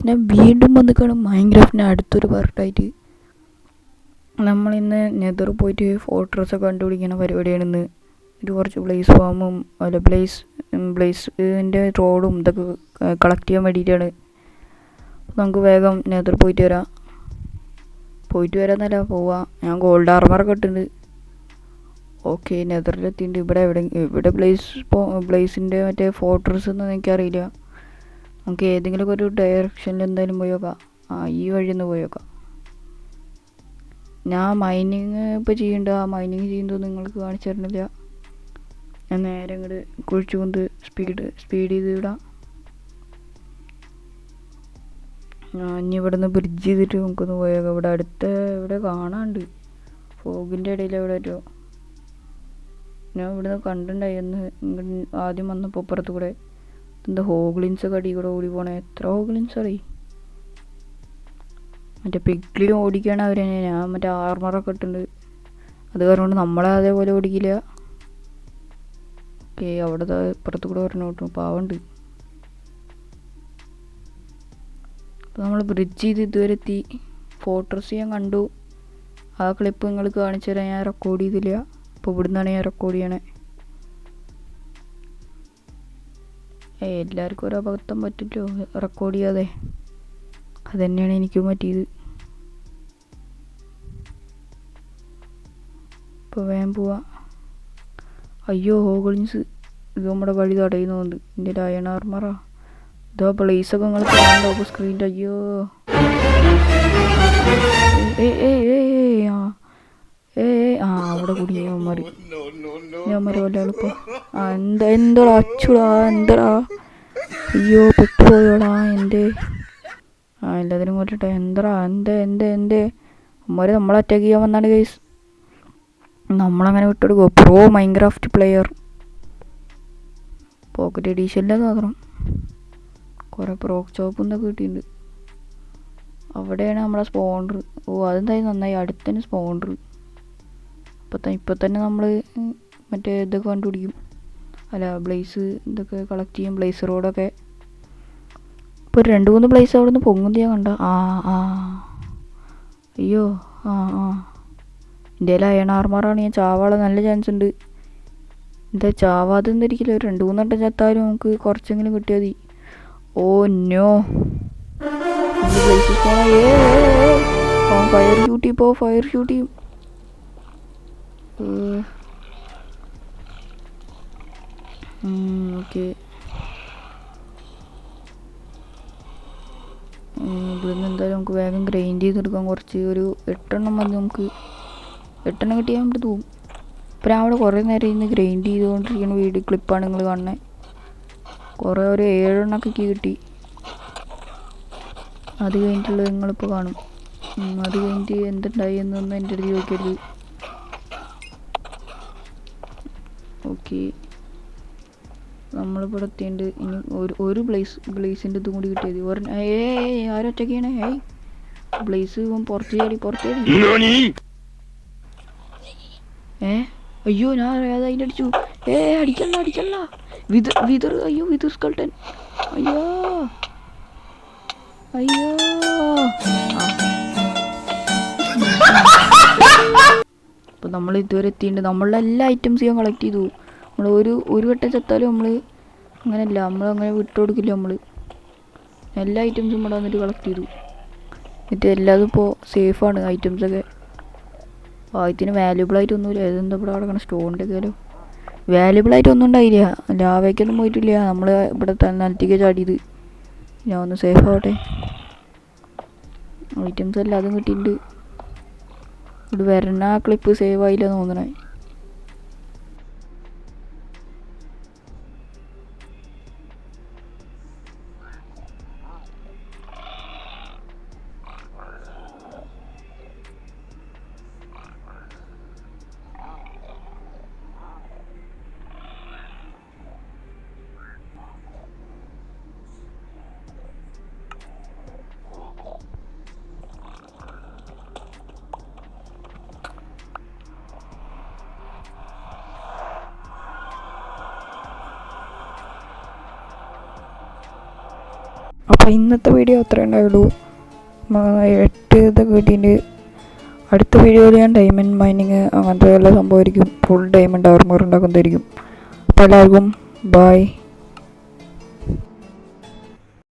പിന്നെ വീണ്ടും വന്ന് കാണും മൈൻക്രാഫ്റ്റിന് അടുത്തൊരു പാർട്ടായിട്ട്. നമ്മളിന്ന് നെതർ പോയിട്ട് ഫോർട്രസ്സൊക്കെ കണ്ടുപിടിക്കുന്ന പരിപാടിയാണിന്ന്. ഇത് കുറച്ച് ബ്ലേസ് ഫാമും അല്ല ബ്ലേസിൻ്റെ റോഡും ഇതൊക്കെ കളക്ട് ചെയ്യാൻ വേണ്ടിയിട്ടാണ്. നമുക്ക് വേഗം നെതർ പോയിട്ട് വരാമെന്നല്ല പോവാം. ഞാൻ ഗോൾഡ് ആർമറൊക്കെ ഇട്ടിട്ടുണ്ട്. ഓക്കെ, നെതറിലെത്തിയിട്ടുണ്ട്. ഇവിടെ ബ്ലേസിൻ്റെ മറ്റേ ഫോർട്രസ് ഒന്നും എനിക്കറിയില്ല. നമുക്ക് ഏതെങ്കിലുമൊക്കെ ഒരു ഡയറക്ഷനിൽ എന്തായാലും പോയി നോക്കാം. ഈ വഴി ഒന്ന് പോയി നോക്കാം. ഞാൻ മൈനിങ് ഇപ്പോൾ ചെയ്യണ്ട, മൈനിങ് ചെയ്യുന്നത് നിങ്ങൾക്ക് കാണിച്ചു തരുന്നില്ല. ഞാൻ നേരെ ഇങ്ങോട്ട് കുഴിച്ചു കൊണ്ട് സ്പീഡ് ചെയ്ത് വിടാം. ഇനി ഇവിടെ നിന്ന് ബ്രിഡ്ജ് ചെയ്തിട്ട് നമുക്കൊന്ന് പോയേക്കാം. ഇവിടെ കാണാണ്ട് ഫോഗിൻ്റെ ഇടയിൽ എവിടെ പറ്റുമോ. ഞാൻ ഇവിടുന്ന് കണ്ടിട്ടുണ്ടായി എന്ന് ആദ്യം വന്നപ്പോൾ അപ്പുറത്ത് കൂടെ എന്താ ഹോഗ്ലിൻസൊക്കെ അടി കൂടെ ഓടി പോണേ. എത്ര ഹോഗ്ലിൻസ് അടി. മറ്റേ പിഗ്ലിയും ഓടിക്കുകയാണ് അവരെന്നെ. ഞാൻ മറ്റേ ആർമറൊക്കെ ഇട്ടുണ്ട്. അത് കാരണം നമ്മളെ അതേപോലെ ഓടിക്കില്ല. ഓക്കെ, അവിടെ ഇപ്പുറത്ത് കൂടെ പറഞ്ഞു കിട്ടും. പാവുണ്ട്. അപ്പോൾ നമ്മൾ ബ്രിഡ്ജ് ചെയ്ത് ഇതുവരെ എത്തി. ഫോർട്രസ് ഞാൻ കണ്ടു. ആ ക്ലിപ്പ് നിങ്ങൾക്ക് കാണിച്ചു തരാൻ ഞാൻ റെക്കോർഡ് ചെയ്തില്ല. അപ്പോൾ ഇവിടുന്നാണ് ഞാൻ റെക്കോർഡ് ചെയ്യണേ. എല്ലാവർക്കും ഒരു അബദ്ധം പറ്റില്ലോ റെക്കോർഡ് ചെയ്യാതെ. അതുതന്നെയാണ് എനിക്കും പറ്റിയത്. ഇപ്പോൾ വേഗം പോവാ. അയ്യോ, ഹോഗ്ലിൻസ് ഇത് നമ്മുടെ വഴി തടയുന്നുണ്ട്. എൻ്റെ അയൺ ആർമറാ. ഇതോ ബ്ലേസൊക്കെ നിങ്ങൾ കാണുന്നുണ്ടോ സ്ക്രീനിൻ്റെ? അയ്യോ, അവിടെ കൂടി ഞാൻ വല്ല എളുപ്പം. എന്തോടാ അച്ചുടാ, എന്തടാ. അയ്യോ, പെട്ടുപോയോടാ എൻ്റെ. എല്ലാത്തിനും കൊല്ലട്ടെ. എന്തടാ എന്തേ അമ്മമാർ നമ്മളെ അറ്റാക്ക് ചെയ്യാൻ വന്നാണ് ഗൈസ്. നമ്മളങ്ങനെ വിട്ടെടുക്കുമോ? പ്രോ മൈൻക്രാഫ്റ്റ് പ്ലെയർ പോക്കറ്റ് എഡീഷനിലെന്ന് മാത്രം കുറേ പ്രോ ചോപ്പും ഇതൊക്കെ കിട്ടിയിട്ടുണ്ട്. അവിടെയാണ് നമ്മളെ സ്പോണ്ടർ. അതെന്തായാലും നന്നായി, അടുത്തന്നെ സ്പോണ്ടർ. ഇപ്പം തന്നെ നമ്മൾ മറ്റേ ഇതൊക്കെ കണ്ടുപിടിക്കും. ബ്ലേസ് ഇതൊക്കെ കളക്ട് ചെയ്യും. ബ്ലേസ് റോഡൊക്കെ ഇപ്പോൾ 2-3 ബ്ലേസ് അവിടെ നിന്ന് പൊങ്ങുന്നത് ഞാൻ കണ്ട. അയ്യോ, എൻ്റെ അയൺ ആർമറാണ്. ഞാൻ ചാവാളെ നല്ല ചാൻസ് ഉണ്ട്. എന്താ ചാവാതെ ഒന്നിരിക്കില്ല. 2-3 വട്ടം ചത്താലും നമുക്ക് കുറച്ചെങ്കിലും കിട്ടിയാൽ മതി. ഓ നോ, ഫയർ ഷൂട്ട് ചെയ്യും. ഓക്കെ, ഇവിടുന്ന് എന്തായാലും നമുക്ക് വേഗം ഗ്രൈൻഡ് ചെയ്തെടുക്കാം. ഒരു 8 എണ്ണം മതി നമുക്ക്. 8 എണ്ണം കിട്ടിയാൽ നമുക്ക് തോന്നും. ഇപ്പം ഞാൻ അവിടെ കുറേ നേരം ഇന്ന് ഗ്രൈൻഡ് ചെയ്തുകൊണ്ടിരിക്കുന്ന വീഡിയോ ക്ലിപ്പാണ് നിങ്ങൾ കാണുന്നത്. ഒരു 7 എണ്ണമൊക്കെ കിട്ടി. അത് കഴിഞ്ഞിട്ടുള്ളത് നിങ്ങളിപ്പോൾ കാണും. അത് കഴിഞ്ഞിട്ട് എന്തുണ്ടായി എന്നൊന്നും എൻ്റെ അടുത്ത് ചോദിക്കരുത്. ഓക്കെ, നമ്മളിവിടെ എത്തിയിട്ടുണ്ട്. ഇനി ഒരു ബ്ലേസിൻ്റെ ഇതും കൂടി കിട്ടിയത്. ആരും ഒറ്റയ്ക്കാണ്. ബ്ലേസ് പുറത്ത് ചാടി. അയ്യോ, ഞാൻ അറിയാതെ അതിൻ്റെ അടിച്ചു. അടിക്കല്ല വിതർ. അയ്യോ, വിതർ സ്കൾട്ടൻ. അയ്യോ അപ്പോൾ നമ്മൾ ഇതുവരെ എത്തിയിട്ടുണ്ട്. നമ്മളുടെ എല്ലാ ഐറ്റംസും ഞാൻ കളക്ട് ചെയ്തു. നമ്മൾ ഒരു വട്ടം ചത്താലും നമ്മൾ അങ്ങനെയല്ല, നമ്മളങ്ങനെ വിട്ടുകൊടുക്കില്ല. നമ്മൾ എല്ലാ ഐറ്റംസും ഇവിടെ വന്നിട്ട് കളക്ട് ചെയ്തു. എന്നിട്ട് എല്ലാതും ഇപ്പോൾ സേഫാണ് ഐറ്റംസൊക്കെ. ഇതിന് വാല്യുബിളായിട്ടൊന്നുമില്ല. ഇതെന്താ ഇവിടെ കിടക്കണം സ്റ്റോണിൻ്റെ കാലം. വാല്യുബിളായിട്ടൊന്നും ഉണ്ടായില്ല. ലാവയ്ക്കൊന്നും പോയിട്ടില്ല. നമ്മൾ ഇവിടെ നിലത്തേക്ക് ചാടിയത്. ഞാൻ ഒന്ന് സേഫ് ആവട്ടെ. ഐറ്റംസ് എല്ലാം അതും കിട്ടിയിട്ടുണ്ട്. ഇവിടെ വരണ ആ ക്ലിപ്പ് സേവ് ആയില്ല തോന്നണേ. അപ്പോൾ ഇന്നത്തെ വീഡിയോ അത്രേ ഉണ്ടായുള്ളൂ. 8 ഇതൊക്കെ കിട്ടിയിട്ട് അടുത്ത വീഡിയോയിൽ ഞാൻ ഡയമണ്ട് മൈനിങ് അങ്ങനത്തെ വല്ല സംഭവമായിരിക്കും. ഫുൾ ഡയമണ്ട് ആർമർ ഉണ്ടാക്കുന്നതായിരിക്കും. അപ്പോൾ എല്ലാവർക്കും ബൈ.